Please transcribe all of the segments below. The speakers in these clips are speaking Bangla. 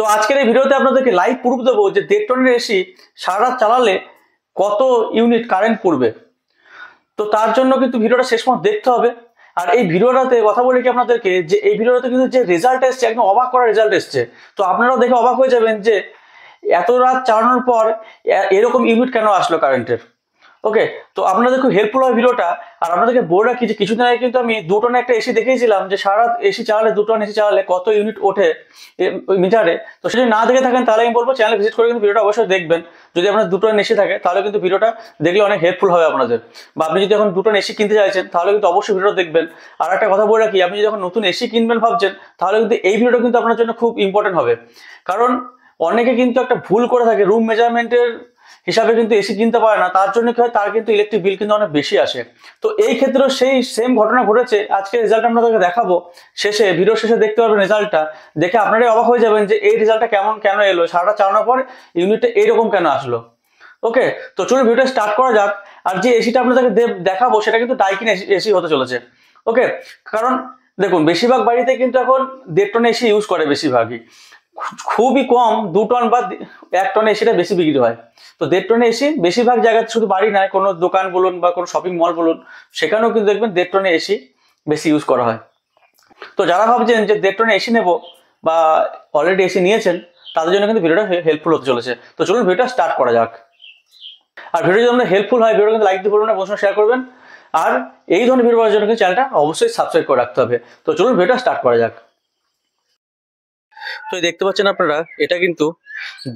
তো আজকের এই ভিডিওতে আপনাদেরকে লাইভ প্রুফ দেবো যে 1.5 টনের এসি সারা রাত চালালে কত ইউনিট কারেন্ট পড়বে। তো তার জন্য কিন্তু ভিডিওটা শেষ পর্যন্ত দেখতে হবে। আর এই ভিডিওটাতে কথা বলে কি আপনাদেরকে যে এই ভিডিওটাতে কিন্তু যে রেজাল্ট এসছে একদম অবাক করা রেজাল্ট এসছে। তো আপনারাও দেখে অবাক হয়ে যাবেন যে এত রাত চালানোর পর এরকম ইউনিট কেন আসলো কারেন্টের। ওকে, তো আপনাদের খুব হেল্পফুল হয় ভিডিওটা। আর আপনাদেরকে বলে রাখি যে কিছুদিন আগে কিন্তু আমি 2 টনের একটা এসি দেখিয়েছিলাম যে সারা এসি চালালে 2 টন এসি চালালে কত ইউনিট ওঠে মিটারে। তো সেটা না দেখে থাকেন তাহলে আমি বলবো চ্যানেল ভিজিট করে কিন্তু ভিডিওটা অবশ্যই দেখবেন। যদি আপনার 2 টন এসি থাকে তাহলে কিন্তু ভিডিওটা দেখলে অনেক হেল্পফুল হবে আপনাদের। বা আপনি যদি এখন 2 টন এসি কিনতে চাইছেন তাহলে কিন্তু অবশ্যই ভিডিওটা দেখবেন। আর একটা কথা বলে রাখি, আপনি যদি এখন নতুন এসি কিনবেন ভাবছেন তাহলে কিন্তু এই ভিডিওটা কিন্তু আপনার জন্য খুব ইম্পর্টেন্ট হবে। কারণ অনেকে কিন্তু একটা ভুল করে থাকে, রুম মেজারমেন্টের হিসাবে কিন্তু এসি কিনতে পারে না, তার জন্য কি হয় তার কিন্তু ইলেকট্রিক বিল কিন্তু অনেক বেশি আসে। তো এই ক্ষেত্রেও সেই সেম ঘটনা ঘটেছে। আজকে রেজাল্ট আপনাদেরকে দেখাবো, শেষে ভিডিও শেষে দেখতে পারবেন রেজাল্টটা, দেখে আপনারাই অবাক হয়ে যাবেন যে এই রেজাল্টটা কেন এলো, সারাটা চালানোর পর ইউনিটটা এইরকম কেন আসলো। ওকে, তো চলুন ভিডিওটা স্টার্ট করা যাক। আর যে এসিটা আপনাদেরকে দেখাবো সেটা কিন্তু ডাইকিন এসি হতে চলেছে। ওকে, কারণ দেখুন বেশিরভাগ বাড়িতে কিন্তু এখন 1.5 টন এসি ইউজ করে, বেশিরভাগই। খুবই কম 2 টন বা 1 টনে এসিটা বেশি বিক্রি হয়। তো 1.5 টনে এসি বেশিরভাগ জায়গায়, শুধু বাড়ি নয়, কোনো দোকান বলুন বা কোনো শপিং মল বলুন, সেখানেও কিন্তু দেখবেন 1.5 টনে এসি বেশি ইউজ করা হয়। তো যারা ভাবছেন যে 1.5 টনে এসি নেবো বা অলরেডি এসি নিয়েছেন তাদের জন্য কিন্তু ভিডিওটা হেল্পফুল হতে চলেছে। তো চলুন ভিডিওটা স্টার্ট করা যাক। আর ভিডিও যদি আপনার হেল্পফুল হয় ভিডিওটা কিন্তু লাইক দিয়ে বলবেন না, বন্ধুদের শেয়ার করবেন। আর এই ধরনের ভিডিও পাওয়ার জন্য কিন্তু চ্যানেলটা অবশ্যই সাবস্ক্রাইব করে রাখতে হবে। তো চলুন ভিডিওটা স্টার্ট করা যাক। তো দেখতে পাচ্ছেন আপনারা, এটা কিন্তু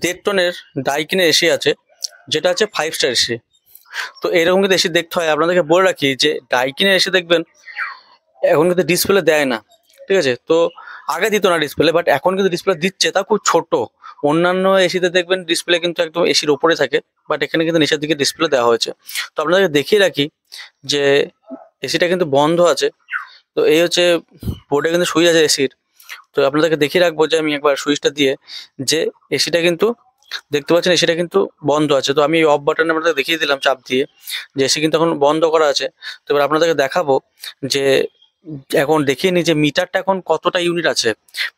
1.5 টনের ডাইকিনের এসি আছে, যেটা আছে 5 স্টার এসি। তো এরকম কিন্তু এসি দেখতে হয়। আপনাদেরকে বলে রাখি যে ডাইকিনের এসি দেখবেন এখন কিন্তু ডিসপ্লে দেয় না, ঠিক আছে। তো আগে দিত না ডিসপ্লে, বাট এখন কিন্তু ডিসপ্লে দিচ্ছে, তা খুব ছোট। অন্যান্য এসিতে দেখবেন ডিসপ্লে কিন্তু একদম এসির ওপরে থাকে, বাট এখানে কিন্তু নিচের দিকে ডিসপ্লে দেওয়া হয়েছে। তো আপনাদেরকে দেখিয়ে রাখি যে এসিটা কিন্তু বন্ধ আছে। তো এই হচ্ছে বোর্ডে কিন্তু সুইচ আছে এসির। তো আপনাদেরকে দেখিয়ে রাখবো যে আমি একবার সুইচটা দিয়ে যে এসিটা কিন্তু দেখতে পাচ্ছেন এসিটা কিন্তু বন্ধ আছে। তো আমি অফ বাটনে আপনাদের দেখিয়ে দিলাম চাপ দিয়ে যে এসি কিন্তু এখন বন্ধ করা আছে। তো এবার আপনাদেরকে দেখাবো যে এখন দেখিয়ে নিই যে মিটারটা এখন কতটা ইউনিট আছে।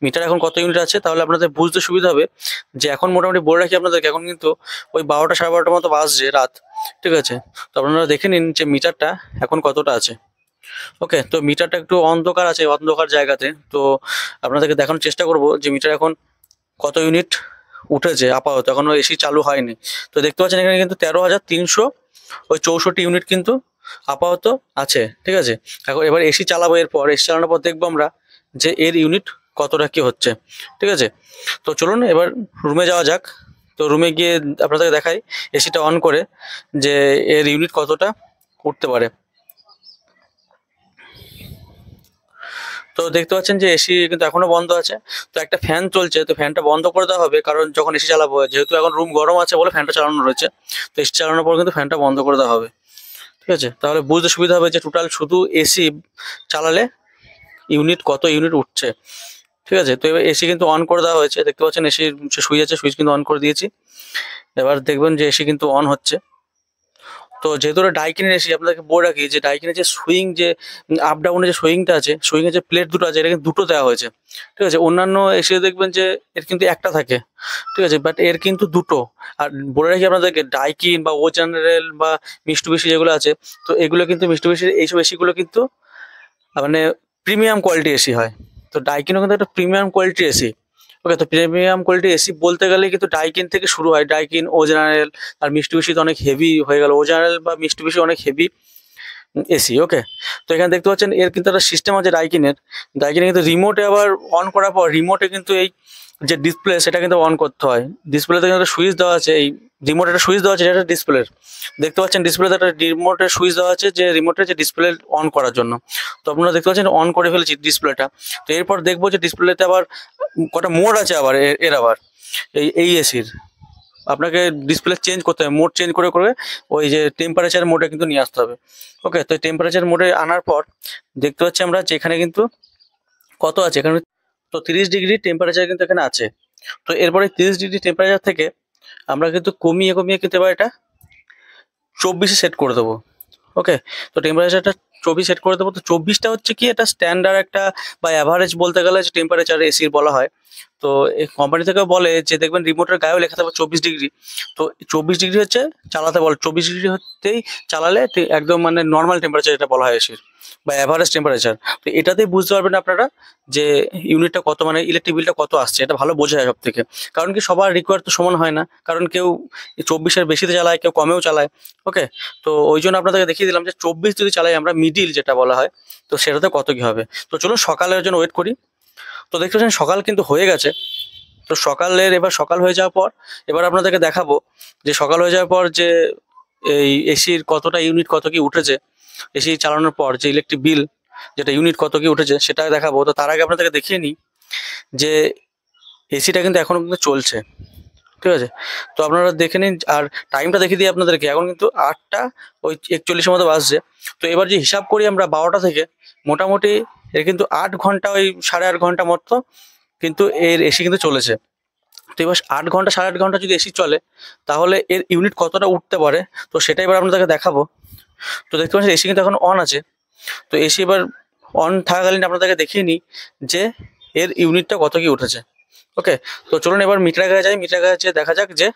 মিটার এখন কত ইউনিট আছে তাহলে আপনাদের বুঝতে সুবিধা হবে। যে এখন মোটামুটি বলে রাখি আপনাদেরকে, এখন কিন্তু ওই 12টা সাড়ে 12টার মতো বাজছে রাত, ঠিক আছে। তো আপনারা দেখে নিন যে মিটারটা এখন কতটা আছে। ওকে, তো মিটারটা একটু অন্ধকার আছে, অন্ধকার জায়গাতে। তো আপনাদেরকে দেখানোর চেষ্টা করব যে মিটার এখন কত ইউনিট উঠেছে আপাতত, এখনো এসি চালু হয়নি। তো দেখতে পাচ্ছেন এখানে কিন্তু 13,364 ইউনিট কিন্তু আপাতত আছে, ঠিক আছে। এখন এবার এসি চালাবো, এরপর এসি চালানোর পর দেখবো আমরা যে এর ইউনিট কতটা কি হচ্ছে, ঠিক আছে। তো চলুন এবার রুমে যাওয়া যাক। তো রুমে গিয়ে আপনাদেরকে দেখাই এসিটা অন করে যে এর ইউনিট কতটা উঠতে পারে। তো দেখতে পাচ্ছেন যে এসি কিন্তু এখনো বন্ধ আছে। তো একটা ফ্যান চলছে, তো ফ্যানটা বন্ধ করে দেওয়া হবে, কারণ যখন এসি চালাবো, যেহেতু এখন রুম গরম আছে বলে ফ্যানটা চালানো রয়েছে। তো এসি চালানোর পর কিন্তু ফ্যানটা বন্ধ করে দেওয়া হবে, ঠিক আছে। তাহলে বুঝতে সুবিধা হবে যে টোটাল শুধু এসি চালালে ইউনিট কত ইউনিট উঠছে, ঠিক আছে। তো এবার এসি কিন্তু অন করে দেওয়া হয়েছে, দেখতে পাচ্ছেন এসির যে সুইচ আছে সুইচ কিন্তু অন করে দিয়েছি। এবার দেখবেন যে এসি কিন্তু অন হচ্ছে। তো যেহেতু ডাইকিনের এসি, আপনাদেরকে বলে রাখি যে ডাইকিনের যে সুইং, যে আপ ডাউনের যে সুইংটা আছে, সুইংয়ের যে প্লেট দুটো আছে, এটা কিন্তু দুটো দেওয়া হয়েছে, ঠিক আছে। অন্যান্য এসি দেখবেন যে এর কিন্তু একটা থাকে, ঠিক আছে, বাট এর কিন্তু দুটো। আর বলে রাখি আপনাদেরকে ডাইকিন বা ও জেনারেল বা মিস্টুবিশি যেগুলো আছে, তো এগুলো কিন্তু মিস্টুবিশির এইসব এসিগুলো কিন্তু মানে প্রিমিয়াম কোয়ালিটি এসি হয়। তো ডাইকিনও কিন্তু একটা প্রিমিয়াম কোয়ালিটি এসি। ওকে, তো প্রিমিয়াম কোয়ালিটি এসি বলতে গেলে কিন্তু ডাইকিন থেকে শুরু হয়, ডাইকিন, ও জেনারেল আর মিস্টুবিশি তো অনেক হেভি হয়ে গেল, ও জেনারেল বা মিস্টুবিশি অনেক হেভি এসি। ওকে, তো এখানে দেখতে পাচ্ছেন এর কিন্তু একটা সিস্টেম আছে ডাইকিনের। ডাইকিনে কিন্তু রিমোটে আবার অন করার পর রিমোটে কিন্তু এই যে ডিসপ্লে সেটা কিন্তু অন করতে হয়। ডিসপ্লেতে কিন্তু একটা সুইচ দেওয়া আছে, এই রিমোটে একটা সুইচ দেওয়া আছে যেটা ডিসপ্লের, দেখতে পাচ্ছেন ডিসপ্লেতে একটা রিমোটের সুইচ দেওয়া আছে যে রিমোটের যে ডিসপ্লে অন করার জন্য। তো আপনারা দেখতে পাচ্ছেন অন করে ফেলেছি ডিসপ্লেটা। তো এরপর দেখবো যে ডিসপ্লেতে আবার কটা মোড আছে, আবার এর আবার এই এসির আপনাকে ডিসপ্লে চেঞ্জ করতে হবে, মোড চেঞ্জ করে করে ওই যে টেম্পারেচার মোডে কিন্তু নিয়ে আসতে হবে। ওকে, তো টেম্পারেচার মোডে আনার পর দেখতে পাচ্ছি আমরা যে এখানে কিন্তু কত আছে, এখানে তো 30 ডিগ্রি টেম্পারেচার কিন্তু এখানে আছে। তো এরপরে 30 ডিগ্রি টেম্পারেচার থেকে আমরা কিন্তু কমিয়ে কমিয়ে কিন্তু এবার এটা 24-এ সেট করে দেবো। ওকে, তো টেম্পারেচারটা 24 সেট করে দেবো। তো 24টা হচ্ছে কি, এটা স্ট্যান্ডার্ড একটা বা অ্যাভারেজ বলতে গেলে যে টেম্পারেচার এসির বলা হয়। তো এই কোম্পানি থেকে বলে যে দেখবেন রিমোটের গায়েও লেখা থাকবে 24 ডিগ্রি। তো 24 ডিগ্রি হচ্ছে চালাতে বলে, 24 ডিগ্রি হতেই চালালে একদম মানে নর্মাল টেম্পারেচার এটা বলা হয় এসির, বা অ্যাভারেজ টেম্পারেচার। তো এটাতেই বুঝতে পারবেন আপনারা যে ইউনিটটা কত, মানে ইলেকট্রিক বিলটা কত আসছে, এটা ভালো বোঝা যায় সব থেকে। কারণ কি সবার রিকোয়ার তো সমান হয় না, কারণ কেউ 24-এর বেশিতে চালায়, কেউ কমেও চালায়। ওকে, তো ওই জন্য আপনাদেরকে দেখিয়ে দিলাম যে 24 যদি চালাই আমরা, মিডিল যেটা বলা হয়, তো সেটাতে কত কি হবে। তো চলুন সকালের জন্য ওয়েট করি। তো দেখতে পাচ্ছেন সকাল কিন্তু হয়ে গেছে। তো এবার সকাল হয়ে যাওয়ার পর এবার আপনাদেরকে দেখাবো যে সকাল হয়ে যাওয়ার পর যে এই এসির কতটা ইউনিট কত কি উঠেছে, এসি চালানোর পর যে ইলেকট্রিক বিল যেটা ইউনিট কত কি উঠেছে সেটা দেখাবো। তো তার আগে আপনাদেরকে দেখিয়ে নিই যে এসিটা কিন্তু এখনো কিন্তু চলছে, ঠিক আছে। তো আপনারা দেখে নিন, আর টাইমটা দেখিয়ে দিই আপনাদেরকে। এখন কিন্তু 8টা 41 মতো বাজছে। তো এবার যে হিসাব করি আমরা 12টা থেকে, মোটামুটি এর কিন্তু 8 ঘন্টা, ওই 8.5 ঘন্টা মতো কিন্তু এর এসি কিন্তু চলেছে। তো এবার 8 ঘন্টা 8.5 ঘন্টা যদি এসি চলে, তাহলে এর ইউনিট কতটা উঠতে পারে, তো সেটাই এবার আপনাদেরকে দেখাবো। তো দেখতে পাচ্ছেন এসি কিন্তু এখন অন আছে। তো এসি এবার অন থাকাকালীন আপনাদেরকে দেখিয়ে নিই যে এর ইউনিটটা কত কি উঠেছে। ওকে, তো চলুন এবার মিটার গায়ে যাই, মিটার গায়ে যেয়ে দেখা যাক যে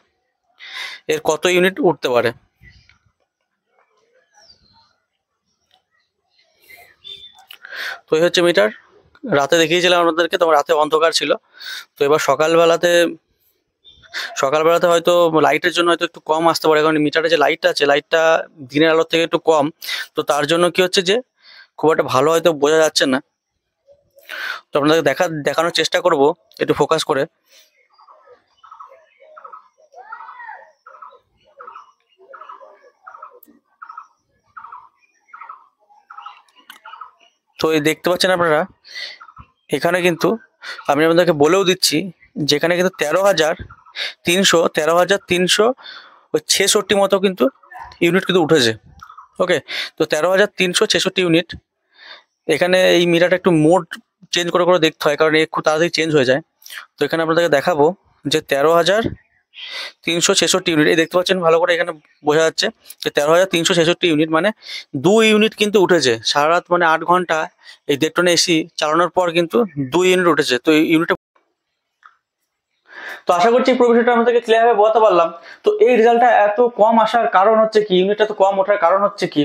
এর কত ইউনিট উঠতে পারে। তো এই হচ্ছে মিটার, রাতে দেখিয়েছিলাম আপনাদেরকে, তো রাতে অন্ধকার ছিল। তো এবার সকালবেলাতে হয়তো লাইটের জন্য হয়তো একটু কম আসতে পারে, কারণ মিটারে যে লাইটটা আছে, লাইটটা দিনের আলোর থেকে একটু কম। তো তার জন্য কি হচ্ছে যে খুব একটা ভালো হয়তো বোঝা যাচ্ছে না। তো আপনাদের দেখানোর চেষ্টা করব একটু ফোকাস করে। তো এই দেখতে পাচ্ছেন আপনারা, এখানে কিন্তু আমি আপনাদেরকে বলেও দিচ্ছি, যেখানে কিন্তু 13,366 মতো কিন্তু ইউনিট কিন্তু উঠেছে। ওকে, তো 13,366 ইউনিট। এখানে এই মিটারটা একটু মোড চেঞ্জ করে করে দেখতে হয়, কারণ খুব তাড়াতাড়ি চেঞ্জ হয়ে যায়। তো এখানে আপনাদেরকে দেখাবো যে 13,366 ইউনিট, এই দেখতে পাচ্ছেন ভালো করে, এখানে বোঝা যাচ্ছে যে 13,366 ইউনিট, মানে 2 ইউনিট কিন্তু উঠেছে সারা রাত, মানে 8 ঘন্টা এই 1.5 টন এসি চালানোর পর কিন্তু 2 ইউনিট উঠেছে। তো এই ইউনিটটা, তো আশা করছি পুরো বিষয়টা আমাদেরকে ক্লিয়ার ভাবে বোঝাতে পারলাম। তো এই রেজাল্টটা এত কম আসার কারণ হচ্ছে কি, ইউনিটটা তো কম ওঠার কারণ হচ্ছে কি,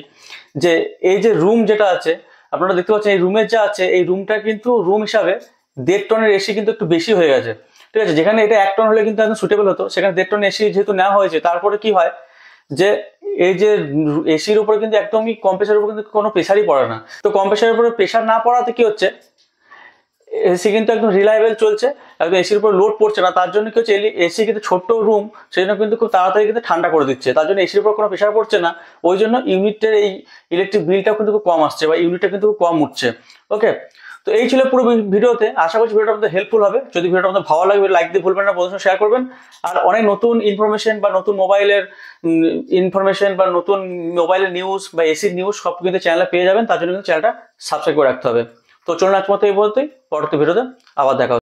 যে এই যে রুম যেটা আছে আপনারা দেখতে পাচ্ছেন, এই রুমের যা আছে, এই রুমটা কিন্তু রুম হিসাবে 1.5 টনের এসি কিন্তু একটু বেশি হয়ে গেছে, ঠিক আছে। যেখানে এটা 1 টন হলে কিন্তু একদম সুটেবল হতো, সেখানে 1.5 টন এসি যেহেতু নেওয়া হয়েছে, তারপরে কি হয় যে এই যে এসির উপরে কিন্তু একদমই কম্প্রেসারের উপর কিন্তু কোনো প্রেশারই পড়ে না। তো কম্প্রেসারের উপরে প্রেশার না পড়াতে কি হচ্ছে, এসি কিন্তু একদম রিলায়েবল চলছে, একদম এসির উপর লোড পড়ছে না। তার জন্য কি হচ্ছে, এসি কিন্তু ছোট্ট রুম, সেই জন্য কিন্তু খুব তাড়াতাড়ি কিন্তু ঠান্ডা করে দিচ্ছে, তার জন্য এসির উপর কোনো প্রেশার পড়ছে না। ওই জন্য ইউনিটের এই ইলেকট্রিক বিলটাও কিন্তু খুব কম আসছে, বা ইউনিটটা কিন্তু খুব কম উঠছে। ওকে, তো এই ছিল পুরো ভিডিওতে। আশা করছি ভিডিওটা আপনাদের হেল্পফুল হবে। যদি ভিডিওটা আপনাদের ভালো লাগবে, লাইক দিয়ে ভুলবেন না, বন্ধুদের শেয়ার করবেন। আর অনেক নতুন ইনফরমেশন বা নতুন মোবাইলের ইনফরমেশন বা নতুন মোবাইলের নিউজ বা এসির নিউজ সব কিন্তু চ্যানেলে পেয়ে যাবেন। তার জন্য কিন্তু চ্যানেলটা সাবস্ক্রাইব করে রাখতে হবে। তো চলুন আজ মতো এই বলতেই, পরবর্তী ভিডিওতে আবার দেখা হবে।